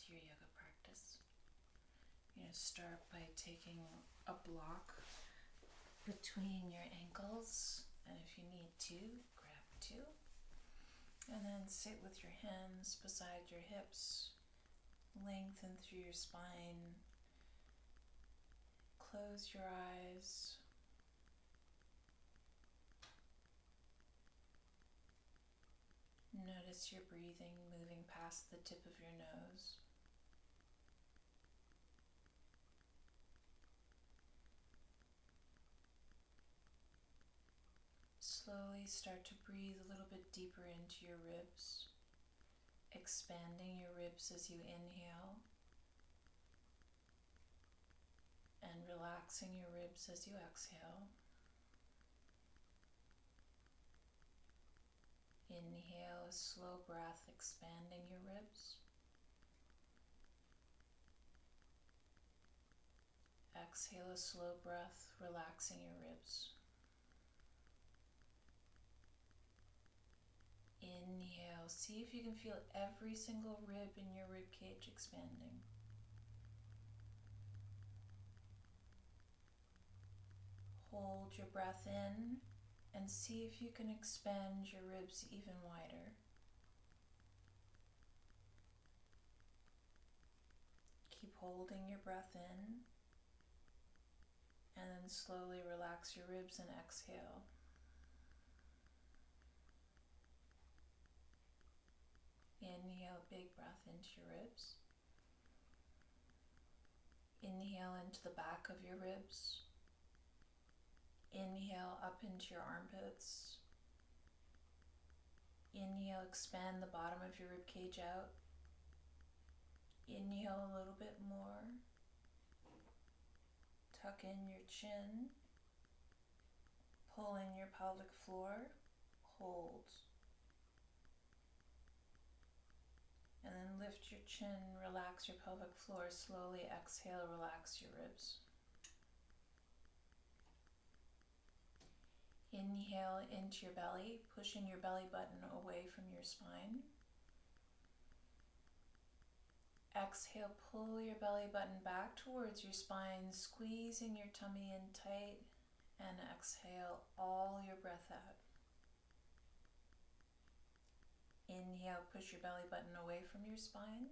with your yoga practice. You're going to start by taking a block between your ankles, and if you need to, grab two. And then sit with your hands beside your hips, lengthen through your spine, close your eyes. Notice your breathing moving past the tip of your nose. Slowly start to breathe a little bit deeper into your ribs, expanding your ribs as you inhale and relaxing your ribs as you exhale. Inhale a slow breath, expanding your ribs. Exhale a slow breath, relaxing your ribs. Inhale, see if you can feel every single rib in your rib cage expanding. Hold your breath in and see if you can expand your ribs even wider. Keep holding your breath in and then slowly relax your ribs and exhale. Inhale, big breath into your ribs. Inhale into the back of your ribs. Inhale up into your armpits. Inhale, expand the bottom of your rib cage out. Inhale a little bit more. Tuck in your chin. Pull in your pelvic floor. Hold. And then lift your chin, relax your pelvic floor. Slowly exhale, relax your ribs. Inhale into your belly, pushing your belly button away from your spine. Exhale, pull your belly button back towards your spine, squeezing your tummy in tight, and exhale all your breath out. Inhale, push your belly button away from your spine.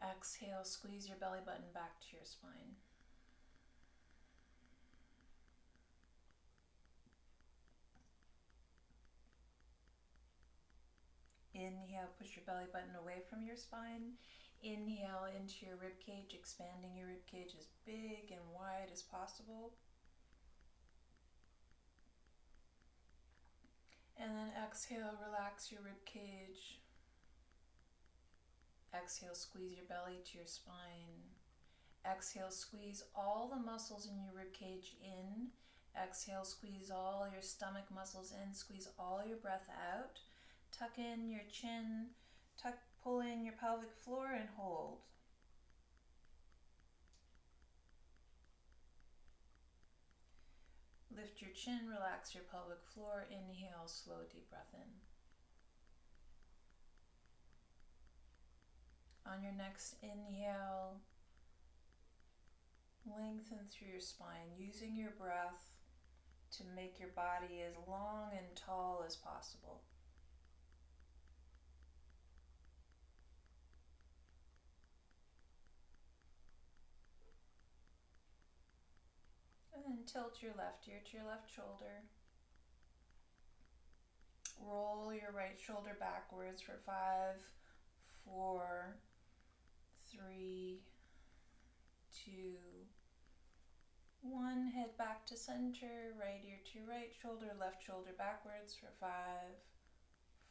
Exhale, squeeze your belly button back to your spine. Inhale, push your belly button away from your spine. Inhale into your rib cage, expanding your rib cage as big and wide as possible. And then exhale, relax your rib cage. Exhale, squeeze your belly to your spine. Exhale, squeeze all the muscles in your rib cage in. Exhale, squeeze all your stomach muscles in. Squeeze all your breath out. Tuck in your chin. Pull in your pelvic floor and hold. Lift your chin, relax your pelvic floor. Inhale, slow, deep breath in. On your next inhale, lengthen through your spine, using your breath to make your body as long and tall as possible. And then tilt your left ear to your left shoulder. Roll your right shoulder backwards for 5, 4, 3, 2, 1. Head back to center, right ear to right shoulder, left shoulder backwards for 5,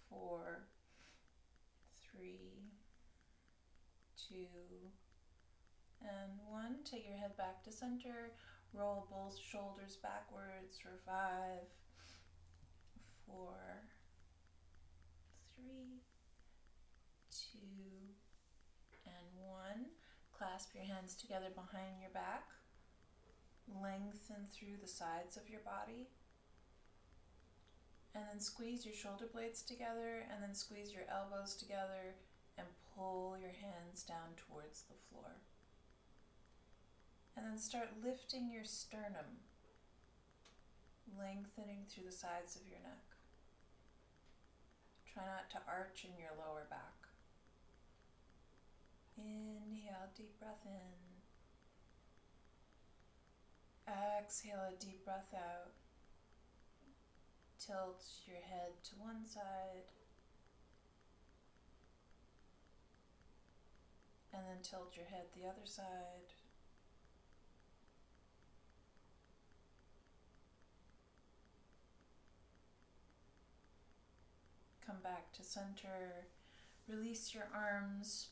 4, 3, 2, and 1. Take your head back to center. Roll both shoulders backwards for 5, 4, 3, 2, and 1. Clasp your hands together behind your back. Lengthen through the sides of your body. And then squeeze your shoulder blades together, and then squeeze your elbows together and pull your hands down towards the floor. And then start lifting your sternum, lengthening through the sides of your neck. Try not to arch in your lower back. Inhale, deep breath in. Exhale, a deep breath out. Tilt your head to one side, and then tilt your head the other side. Come back to center. Release your arms.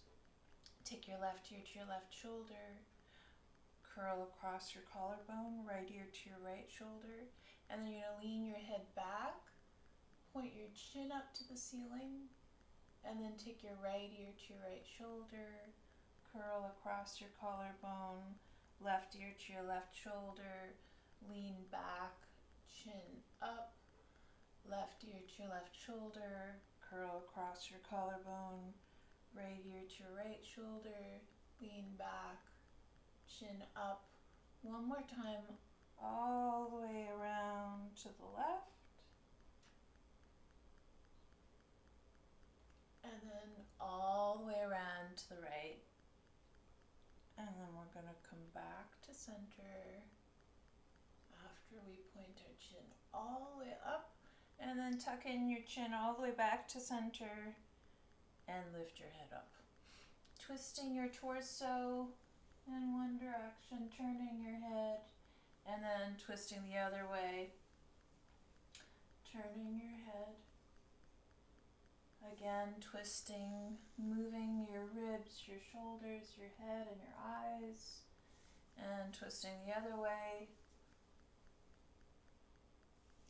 Take your left ear to your left shoulder. Curl across your collarbone, right ear to your right shoulder. And then you're going to lean your head back. Point your chin up to the ceiling. And then take your right ear to your right shoulder. Curl across your collarbone, left ear to your left shoulder. Lean back, chin up. Left ear to your left shoulder. Curl across your collarbone, right ear to your right shoulder. Lean back, chin up. One more time, all the way around to the left. And then all the way around to the right. And then we're going to come back to center after we point our chin all the way up. And then tuck in your chin all the way back to center and lift your head up. Twisting your torso in one direction, turning your head, and then twisting the other way, turning your head. Again, twisting, moving your ribs, your shoulders, your head, and your eyes, and twisting the other way.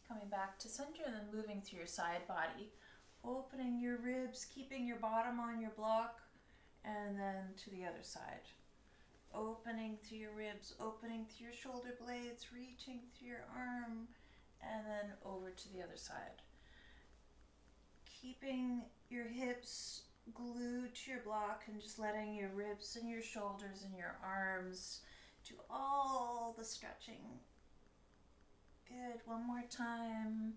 Coming back to center and then moving through your side body, opening your ribs, keeping your bottom on your block, and then to the other side. Opening through your ribs, opening through your shoulder blades, reaching through your arm, and then over to the other side. Keeping your hips glued to your block and just letting your ribs and your shoulders and your arms do all the stretching. Good. One more time.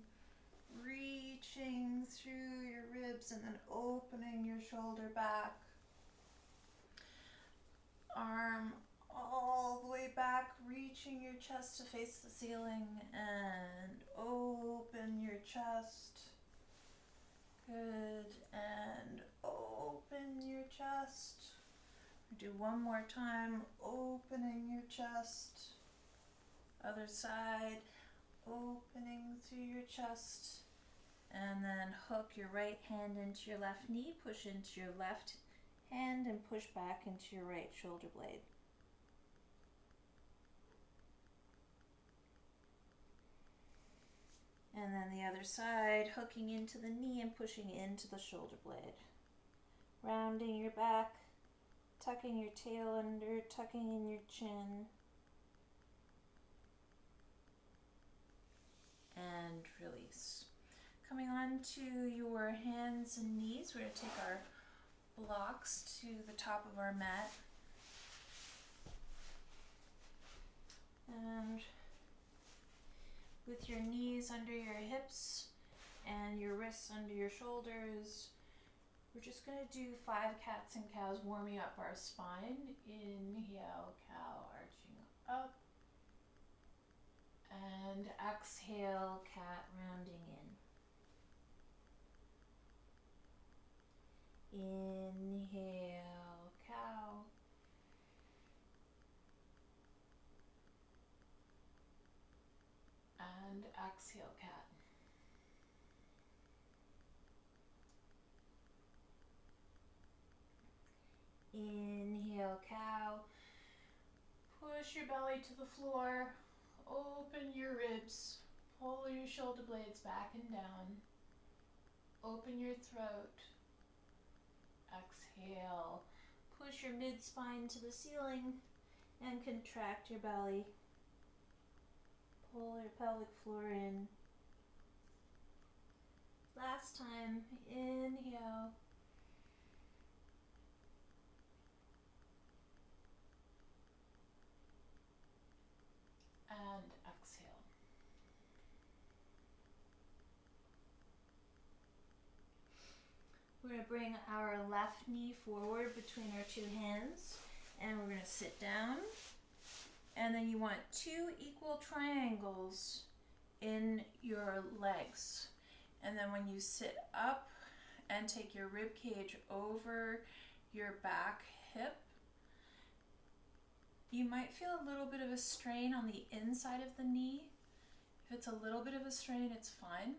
Reaching through your ribs and then opening your shoulder back. Arm all the way back, reaching your chest to face the ceiling and open your chest. Good. And open your chest. Do one more time, opening your chest. Other side, opening through your chest. And then hook your right hand into your left knee, push into your left hand and push back into your right shoulder blade. And then the other side, hooking into the knee and pushing into the shoulder blade. Rounding your back, tucking your tail under, tucking in your chin. And release. Coming on to your hands and knees, we're going to take our blocks to the top of our mat. And with your knees under your hips and your wrists under your shoulders, we're just going to do 5 cats and cows, warming up our spine. Inhale, cow, arching up. And exhale, cat, rounding in. Inhale, cow. And exhale, cat. Inhale, cow. Push your belly to the floor. Open your ribs. Pull your shoulder blades back and down. Open your throat. Exhale. Push your mid-spine to the ceiling and contract your belly. Pull your pelvic floor in. Last time, inhale. And exhale. We're going to bring our left knee forward between our two hands, and we're going to sit down. And then you want 2 equal triangles in your legs. And then when you sit up and take your rib cage over your back hip, you might feel a little bit of a strain on the inside of the knee. If it's a little bit of a strain, it's fine.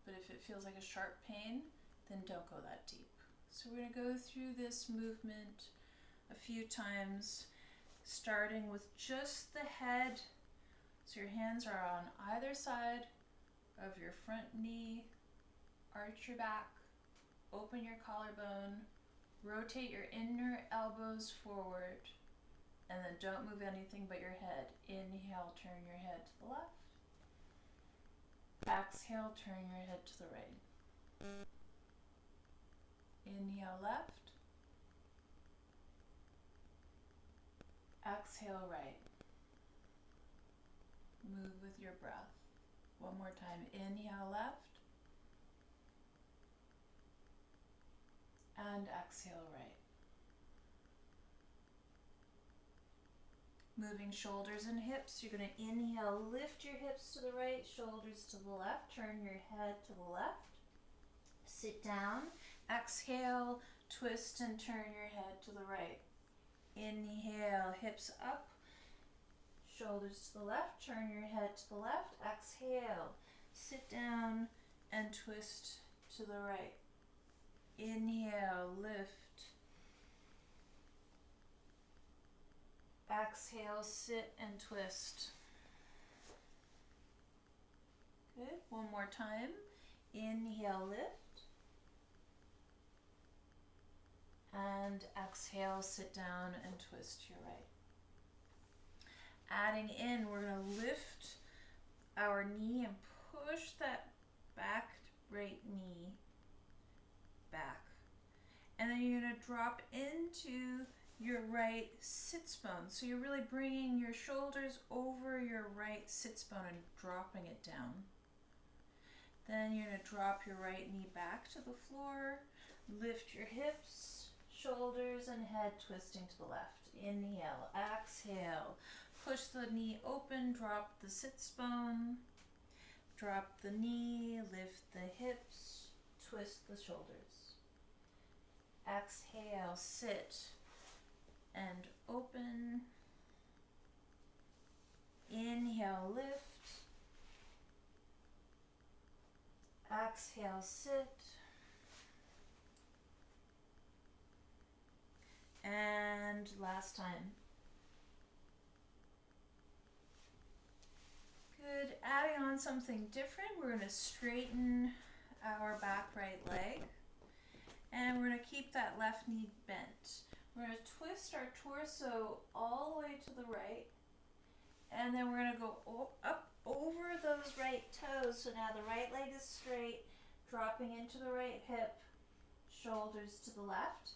But if it feels like a sharp pain, then don't go that deep. So we're going to go through this movement a few times, starting with just the head. So your hands are on either side of your front knee. Arch your back, open your collarbone, rotate your inner elbows forward, and then don't move anything but your head. Inhale, turn your head to the left. Exhale, turn your head to the right. Inhale, left. Exhale, right. Move with your breath. One more time. Inhale, left. And exhale, right. Moving shoulders and hips. You're going to inhale, lift your hips to the right, shoulders to the left. Turn your head to the left. Sit down. Exhale, twist and turn your head to the right. Inhale, hips up, shoulders to the left. Turn your head to the left. Exhale, sit down and twist to the right. Inhale, lift. Exhale, sit and twist. Good. One more time. Inhale, lift. And exhale, sit down and twist to your right. Adding in, we're going to lift our knee and push that back right knee back. And then you're going to drop into your right sits bone. So you're really bringing your shoulders over your right sits bone and dropping it down. Then you're going to drop your right knee back to the floor. Lift your hips, shoulders, and head twisting to the left. Inhale, exhale. Push the knee open, drop the sits bone. Drop the knee, lift the hips, twist the shoulders. Exhale, sit and open. Inhale, lift. Exhale, sit. And last time. Good. Adding on something different, we're going to straighten our back right leg. And we're going to keep that left knee bent. We're going to twist our torso all the way to the right. And then we're going to go up over those right toes. So now the right leg is straight, dropping into the right hip, shoulders to the left.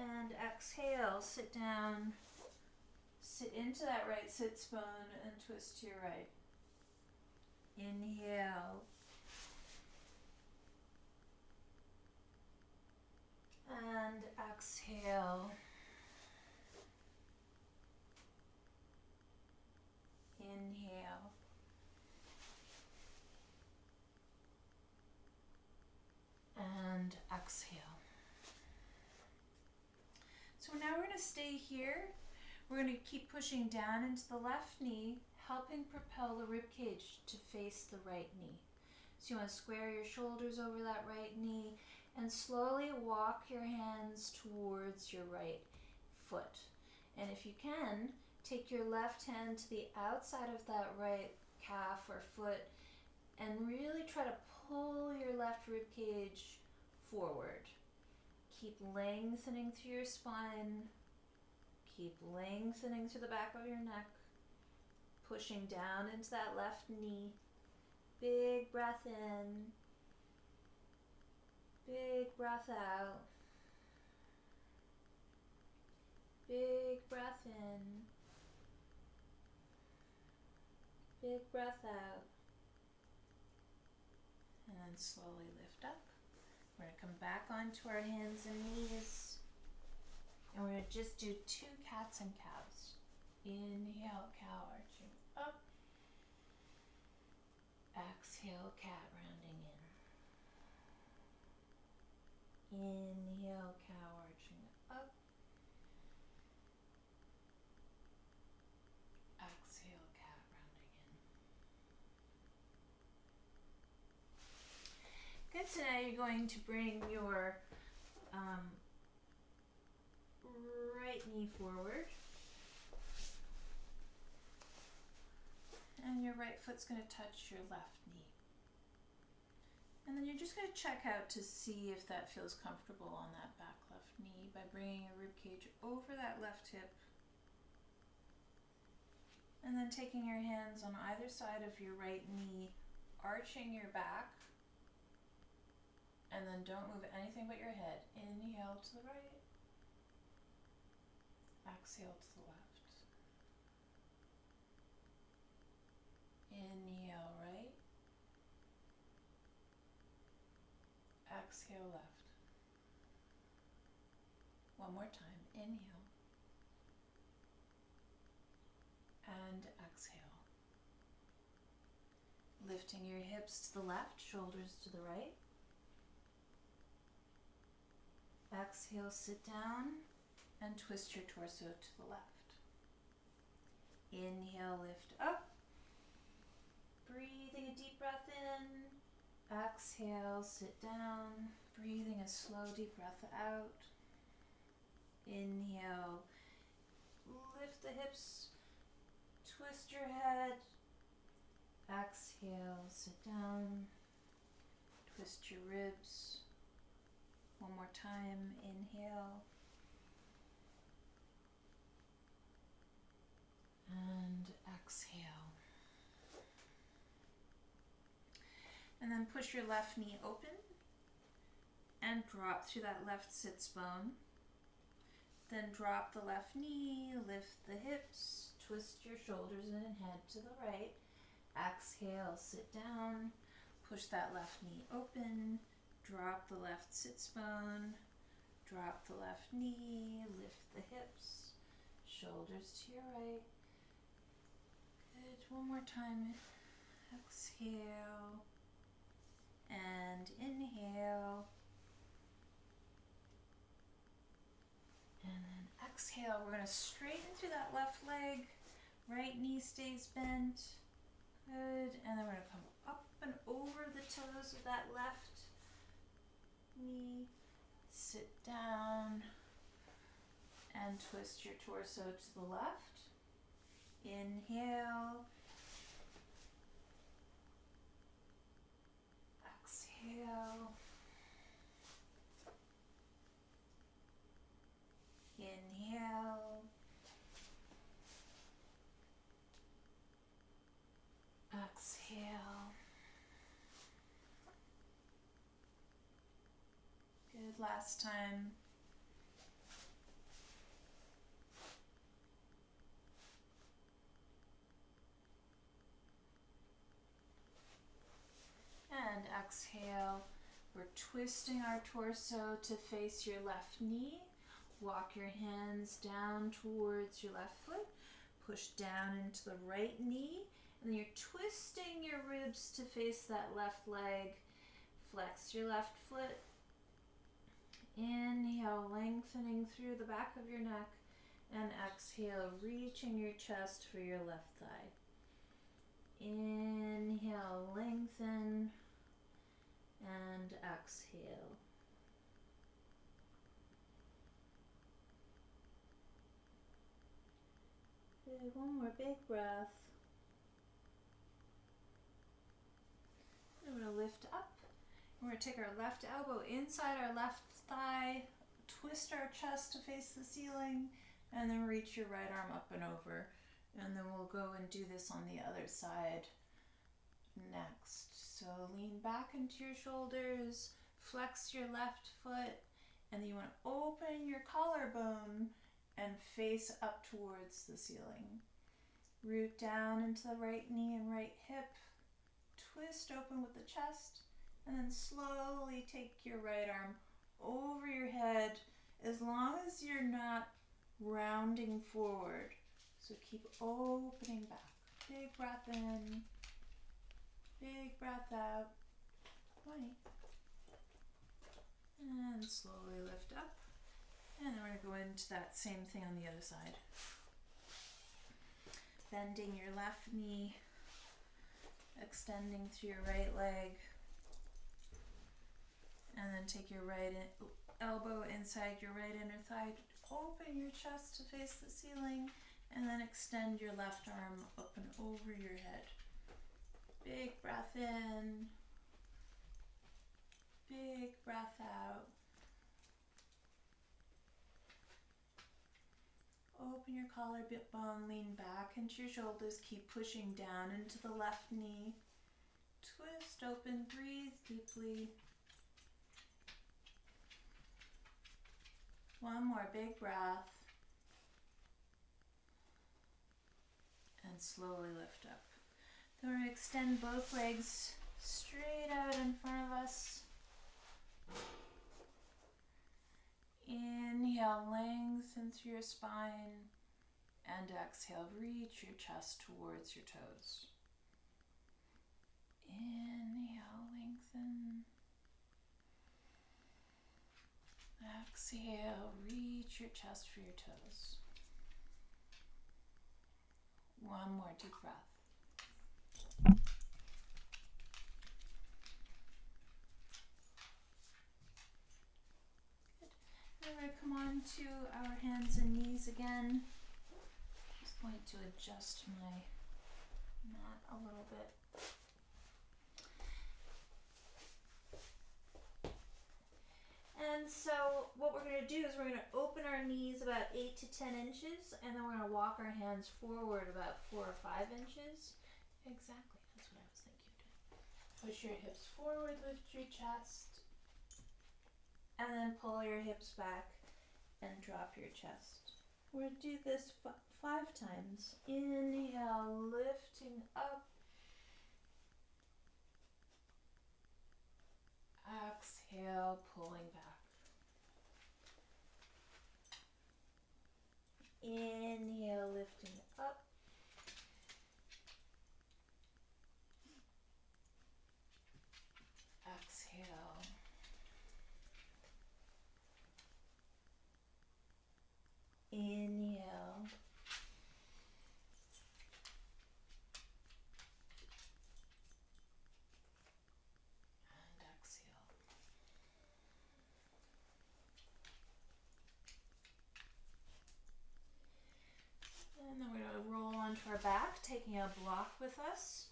And exhale, sit down, sit into that right sits bone and twist to your right. Inhale. And exhale. Inhale. And exhale. So now we're going to stay here. We're going to keep pushing down into the left knee, helping propel the rib cage to face the right knee. So you want to square your shoulders over that right knee and slowly walk your hands towards your right foot. And if you can, take your left hand to the outside of that right calf or foot and really try to pull your left rib cage forward. Keep lengthening through your spine. Keep lengthening through the back of your neck. Pushing down into that left knee. Big breath in. Big breath out. Big breath in. Big breath out. And then slowly lift up. We're going to come back onto our hands and knees. And we're going to just do 2 cats and cows. Inhale, cow arching up. Exhale, cat rounding in. Inhale, cow arching up. Exhale, cat rounding in. Good, so now you're going to bring your right knee forward. And your right foot's going to touch your left knee. And then you're just going to check out to see if that feels comfortable on that back left knee by bringing your rib cage over that left hip. And then taking your hands on either side of your right knee, arching your back. And then don't move anything but your head. Inhale to the right. Exhale to the left. Inhale right. Exhale left. One more time. Inhale. And exhale. Lifting your hips to the left, shoulders to the right. Exhale, sit down and twist your torso to the left. Inhale, lift up. Breathing a deep breath in. Exhale, sit down. Breathing a slow, deep breath out. Inhale, lift the hips, twist your head. Exhale, sit down. Twist your ribs. One more time, inhale. And exhale. And then push your left knee open and drop through that left sits bone. Then drop the left knee, lift the hips, twist your shoulders in and head to the right. Exhale, sit down, push that left knee open, drop the left sits bone, drop the left knee, lift the hips, shoulders to your right. Good, one more time. Exhale and inhale. And then exhale, we're going to straighten through that left leg. Right knee stays bent. Good. And then we're going to come up and over the toes of that left knee. Sit down and twist your torso to the left. Inhale. Exhale. Inhale. Exhale. Good, last time. And exhale. We're twisting our torso to face your left knee. Walk your hands down towards your left foot. Push down into the right knee. And then you're twisting your ribs to face that left leg. Flex your left foot. Inhale, lengthening through the back of your neck. And exhale, reaching your chest for your left thigh. Inhale, lengthen. And exhale. Good, one more big breath. And we're going to lift up. We're going to take our left elbow inside our left thigh, twist our chest to face the ceiling, and then reach your right arm up and over. And then we'll go and do this on the other side. next. So lean back into your shoulders, flex your left foot, and then you want to open your collarbone and face up towards the ceiling. Root down into the right knee and right hip, twist open with the chest, and then slowly take your right arm over your head as long as you're not rounding forward. So keep opening back. Big breath in, big breath out. 20. And slowly lift up. And then we're going to go into that same thing on the other side. Bending your left knee, extending through your right leg, and then take your right elbow inside your right inner thigh. Open your chest to face the ceiling, and then extend your left arm up and over your head. Big breath in, big breath out. Open your collarbone, lean back into your shoulders, keep pushing down into the left knee. Twist open, breathe deeply. One more big breath. And slowly lift up. Then we're going to extend both legs straight out in front of us. Inhale, lengthen through your spine, and exhale, reach your chest towards your toes. Inhale, lengthen. Exhale, reach your chest for your toes. One more deep breath. Then we're going to come on to our hands and knees again. Just going to adjust my mat a little bit. And so what we're going to do is we're going to open our knees about 8 to 10 inches, and then we're going to walk our hands forward about 4 or 5 inches. Exactly, that's what I was thinking of doing. Push your hips forward, lift your chest, and then pull your hips back and drop your chest. We're going to do this 5 times. Inhale, lifting up. Exhale, pulling back. Inhale, lifting up. Exhale. Inhale. And exhale. And then we're going to roll onto our back, taking a block with us.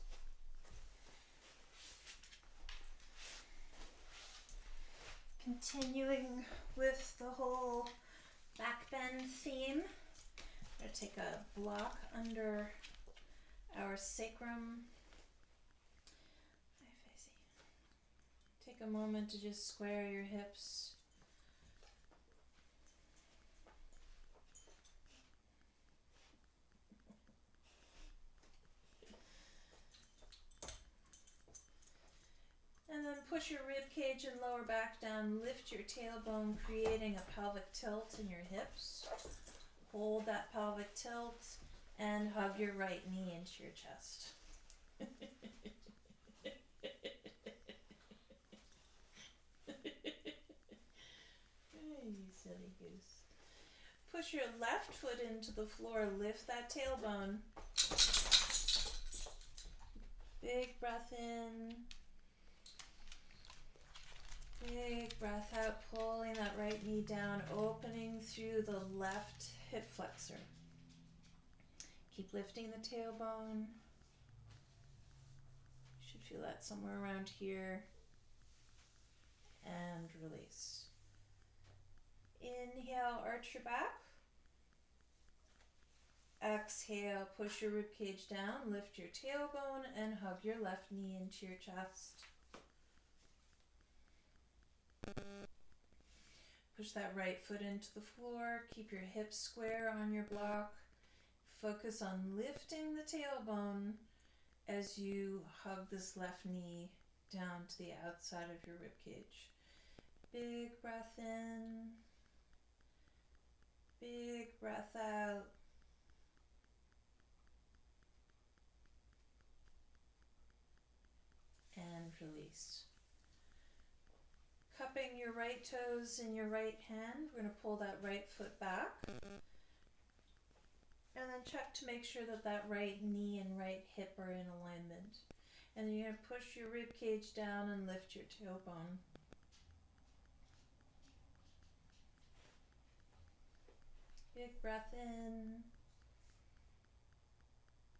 Continuing with the whole back bend theme, I'm going to take a block under our sacrum. Take a moment to just square your hips. And then push your rib cage and lower back down. Lift your tailbone, creating a pelvic tilt in your hips. Hold that pelvic tilt and hug your right knee into your chest. You silly goose. Push your left foot into the floor. Lift that tailbone. Big breath in. Big breath out, pulling that right knee down, opening through the left hip flexor. Keep lifting the tailbone. You should feel that somewhere around here. And release. Inhale, arch your back. exhale, push your rib cage down, lift your tailbone, and hug your left knee into your chest. Push that right foot into the floor. Keep your hips square on your block. Focus on lifting the tailbone as you hug this left knee down to the outside of your rib cage. Big breath in. Big breath out. And release. Cupping your right toes in your right hand, we're going to pull that right foot back. And then check to make sure that that right knee and right hip are in alignment. And then you're going to push your rib cage down and lift your tailbone. Big breath in.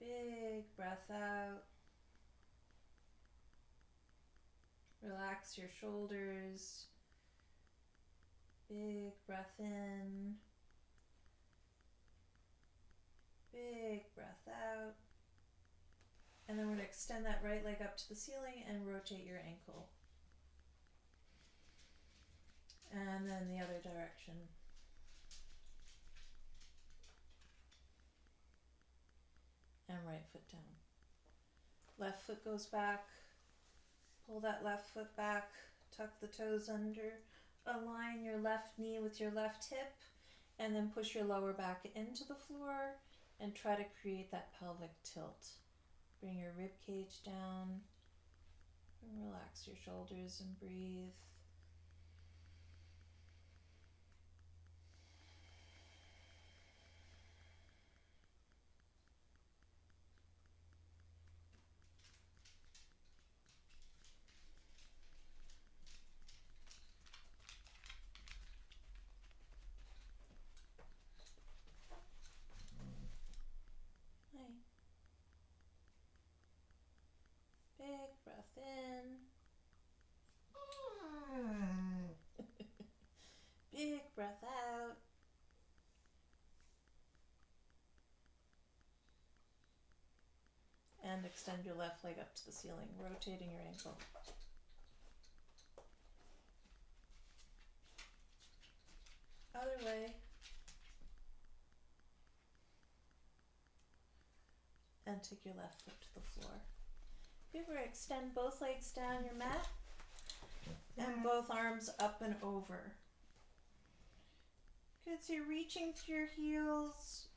Big breath out. Relax your shoulders. Big breath in. Big breath out. And then we're going to extend that right leg up to the ceiling and rotate your ankle. And then the other direction. And right foot down. Left foot goes back. Pull that left foot back. Tuck the toes under. Align your left knee with your left hip. And then push your lower back into the floor and try to create that pelvic tilt. Bring your rib cage down. And relax your shoulders and breathe. Big breath in. Big breath out. And extend your left leg up to the ceiling, rotating your ankle. Other way. And take your left foot to the floor. We're going to extend both legs down your mat and both arms up and over. Good, so you're reaching through your heels,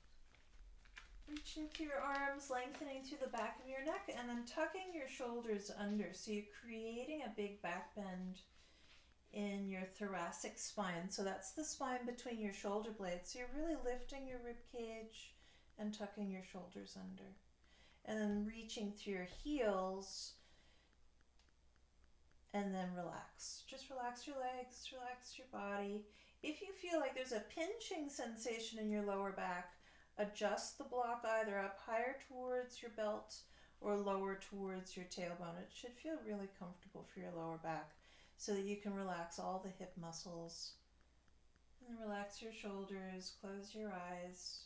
reaching through your arms, lengthening through the back of your neck, and then tucking your shoulders under. So you're creating a big back bend in your thoracic spine. So that's the spine between your shoulder blades. So you're really lifting your rib cage and tucking your shoulders under. And then reaching through your heels, and then relax. Just relax your legs, relax your body. If you feel like there's a pinching sensation in your lower back, adjust the block either up higher towards your belt or lower towards your tailbone. It should feel really comfortable for your lower back so that you can relax all the hip muscles. And relax your shoulders, close your eyes.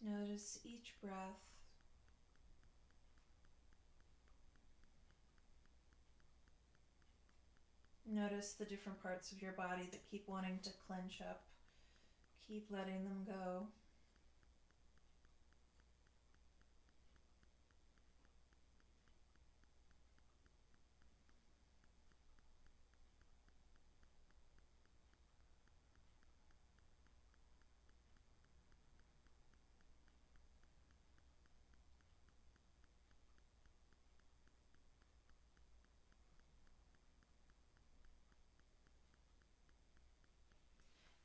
Notice each breath. Notice the different parts of your body that keep wanting to clench up. Keep letting them go.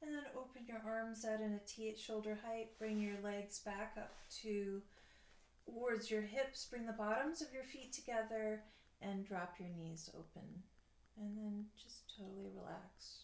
And then open your arms out in a T at shoulder height. Bring your legs back up towards your hips. Bring the bottoms of your feet together and drop your knees open. And then just totally relax.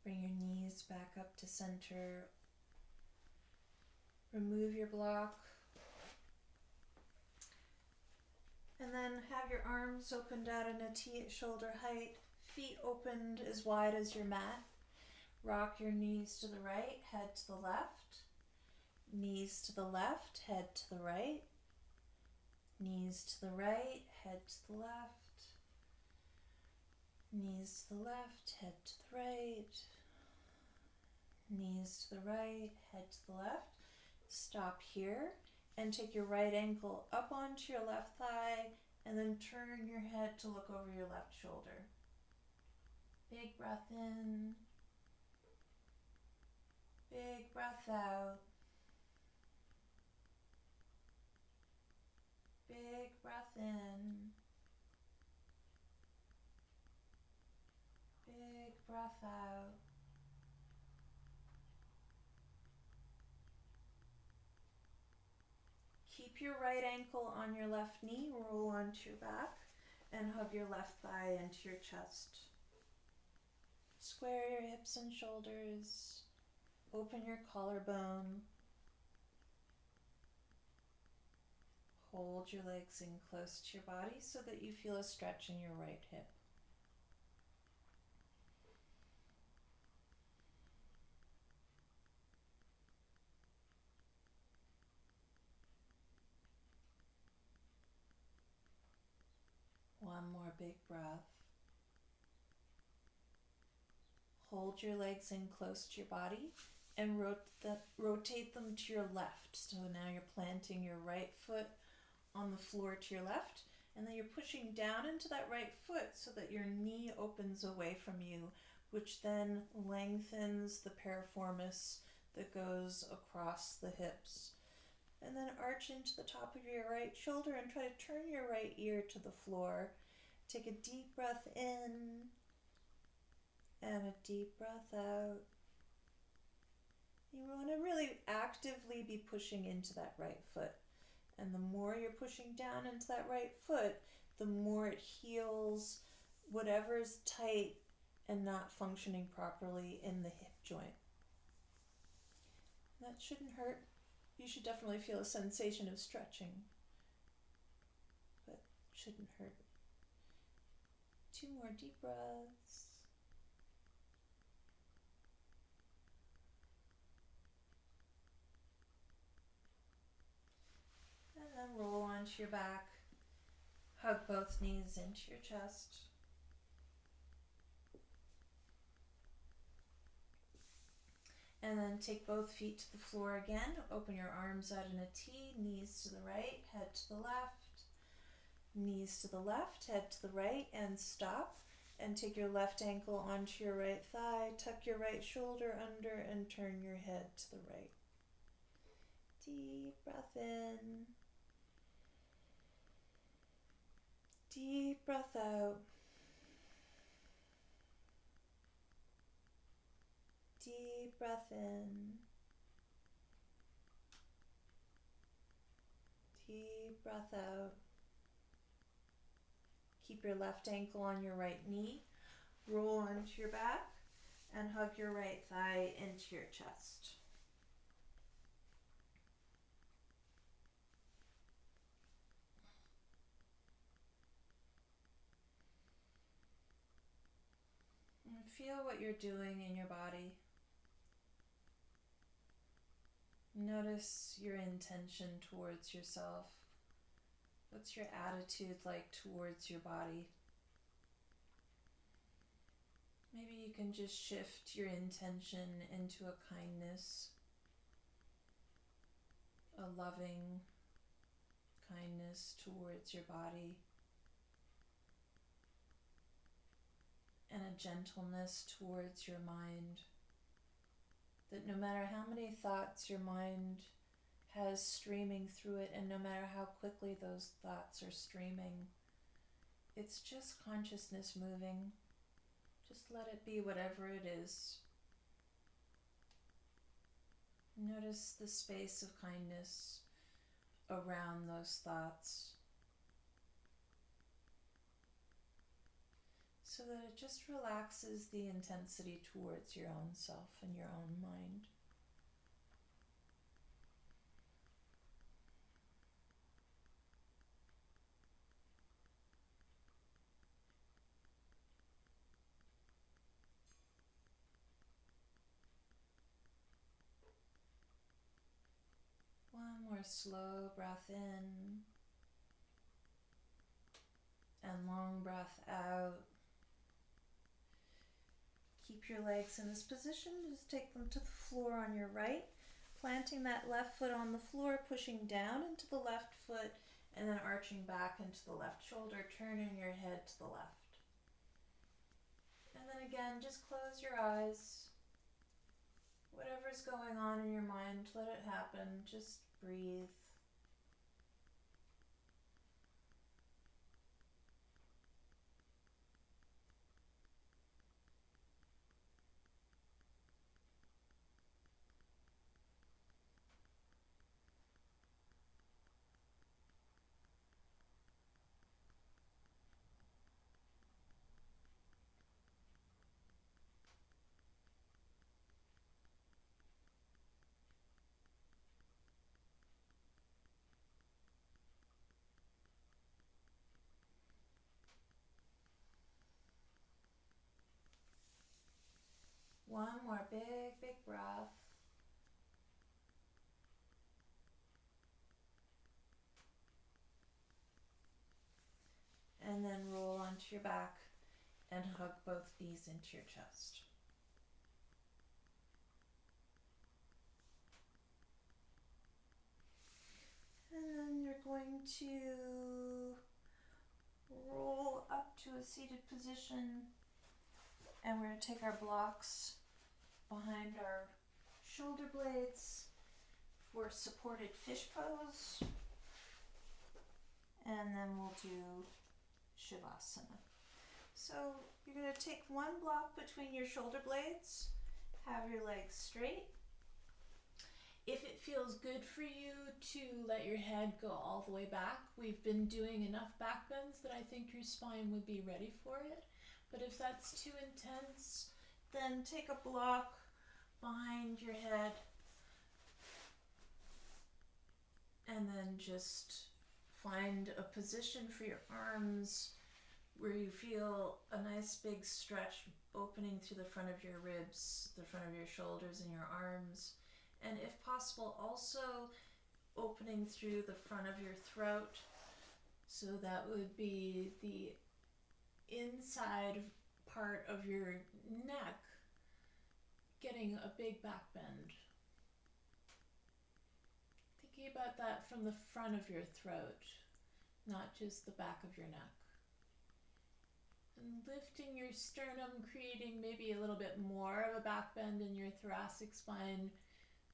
Bring your knees back up to center. Remove your block. And then have your arms opened out in a T at shoulder height, feet opened as wide as your mat. Rock your knees to the right, head to the left. Knees to the left, head to the right. Knees to the right, head to the left. Knees to the left, head to the right. Knees to the right, head to the left. Stop here and take your right ankle up onto your left thigh and then turn your head to look over your left shoulder. Big breath in. Big breath out. Big breath in. Big breath out. Keep your right ankle on your left knee, roll onto your back, and hug your left thigh into your chest. Square your hips and shoulders. Open your collarbone. Hold your legs in close to your body so that you feel a stretch in your right hip. One more big breath. Hold your legs in close to your body and rotate them to your left. So now you're planting your right foot on the floor to your left, and then you're pushing down into that right foot so that your knee opens away from you, which then lengthens the piriformis that goes across the hips. And then arch into the top of your right shoulder and try to turn your right ear to the floor. Take a deep breath in and a deep breath out. You want to really actively be pushing into that right foot. And the more you're pushing down into that right foot, the more it heals whatever is tight and not functioning properly in the hip joint. That shouldn't hurt. You should definitely feel a sensation of stretching, but shouldn't hurt. 2 more deep breaths. And then roll onto your back. Hug both knees into your chest. And then take both feet to the floor again. Open your arms out in a T, knees to the right, head to the left. Knees to the left, head to the right, and stop. And take your left ankle onto your right thigh, tuck your right shoulder under, and turn your head to the right. Deep breath in. Deep breath out. Deep breath in. Deep breath out. Keep your left ankle on your right knee. Roll onto your back and hug your right thigh into your chest. And feel what you're doing in your body. Notice your intention towards yourself. What's your attitude like towards your body? Maybe you can just shift your intention into a kindness, a loving kindness towards your body, and a gentleness towards your mind. That no matter how many thoughts your mind has streaming through it, and no matter how quickly those thoughts are streaming, it's just consciousness moving. Just let it be whatever it is. Notice the space of kindness around those thoughts. so that it just relaxes the intensity towards your own self and your own mind. One more slow breath in and long breath out. Keep your legs in this position. Just take them to the floor on your right, planting that left foot on the floor, pushing down into the left foot, and then arching back into the left shoulder, turning your head to the left. And then again, just close your eyes. Whatever's going on in your mind, let it happen. Just breathe. One more big breath. And then roll onto your back and hug both knees into your chest. And then you're going to roll up to a seated position, and we're going to take our blocks behind our shoulder blades for supported fish pose, and then we'll do Shavasana. So you're going to take one block between your shoulder blades, have your legs straight. If it feels good for you to let your head go all the way back, we've been doing enough back bends that I think your spine would be ready for it. But if that's too intense, then take a block behind your head and then just find a position for your arms where you feel a nice big stretch opening through the front of your ribs, the front of your shoulders and your arms. And if possible, also opening through the front of your throat. So that would be the inside part of your neck getting a big back bend. Thinking about that from the front of your throat, not just the back of your neck. And lifting your sternum, creating maybe a little bit more of a back bend in your thoracic spine,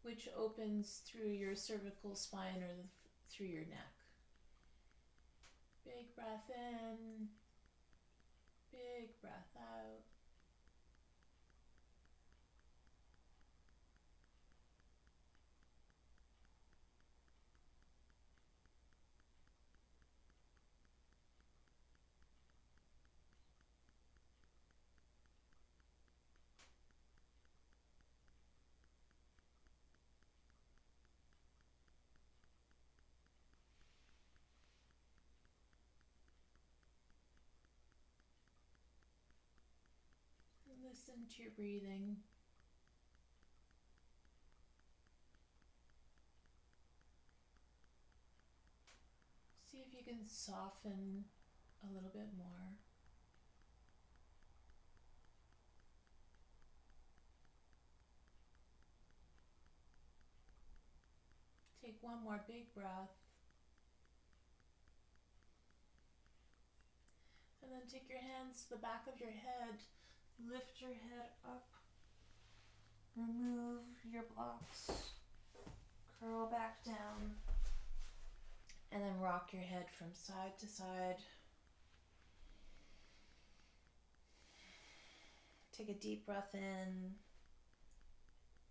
which opens through your cervical spine or through your neck. Big breath in, big breath out. Listen to your breathing. See if you can soften a little bit more. Take one more big breath. And then take your hands to the back of your head. Lift your head up. Remove your blocks. Curl back down. And then rock your head from side to side. Take a deep breath in.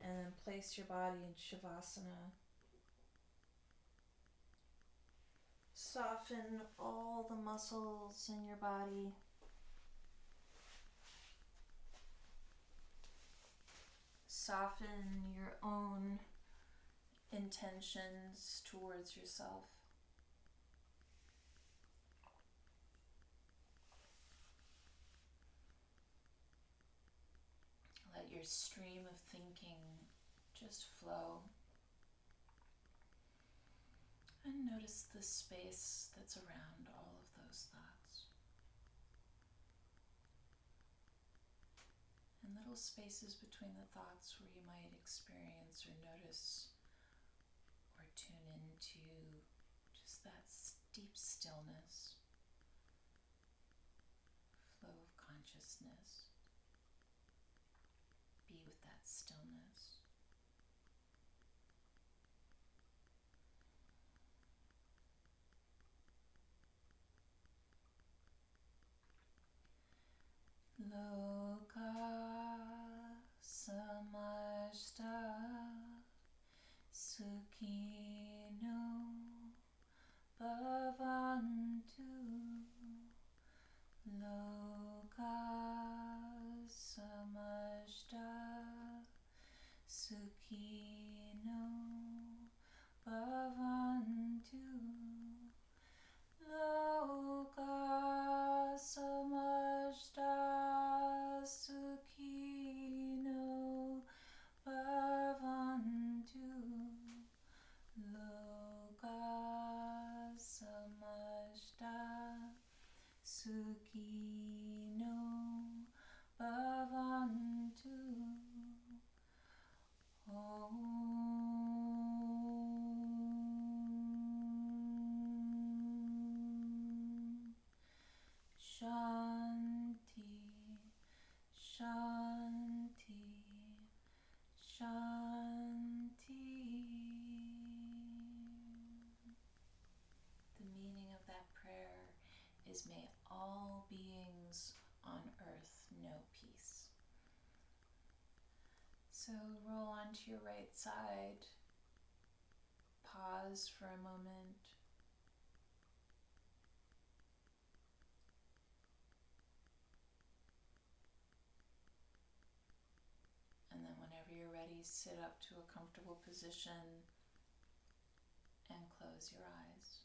And then place your body in Shavasana. Soften all the muscles in your body. soften your own intentions towards yourself. Let your stream of thinking just flow. And notice the space that's around all of those thoughts. And little spaces between the thoughts where you might experience or notice or tune into just that deep stillness, flow of consciousness. Be with that stillness. Loka samashta sukhino bhavantu. Loka samashta sukhino bhavantu. Loka samashta sukhino bhavantu. Loka samashta sukhino bhavantu. Om Shanti, Shanti, Shanti. The meaning of that prayer is, may all beings on earth know peace. So roll onto your right side, pause for a moment, and then whenever you're ready, sit up to a comfortable position and close your eyes.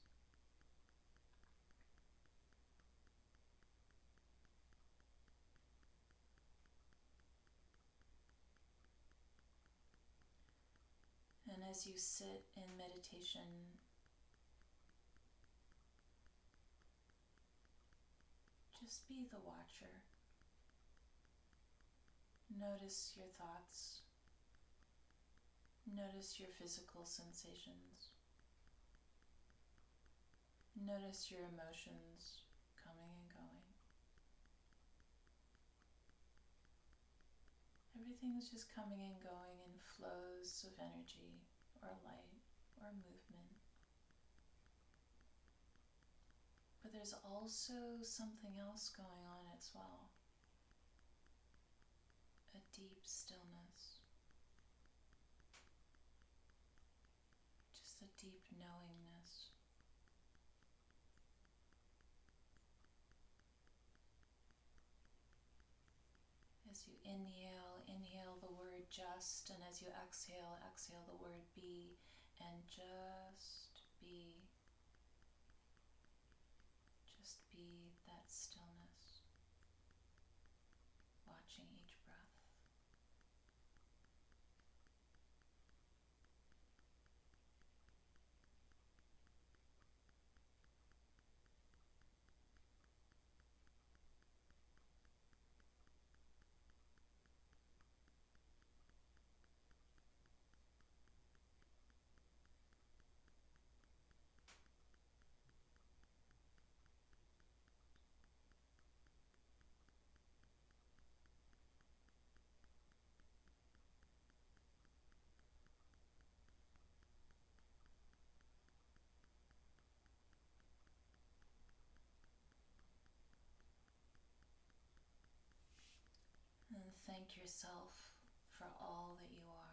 And as you sit in meditation, just be the watcher. Notice your thoughts. Notice your physical sensations. Notice your emotions coming and going. Everything is just coming and going in flows of energy or light or movement. But there's also something else going on as well. A deep stillness. Just a deep knowingness. As you inhale, inhale the word just, and as you exhale, exhale the word be, and just be. Just be that stillness, watching each breath. And thank yourself for all that you are.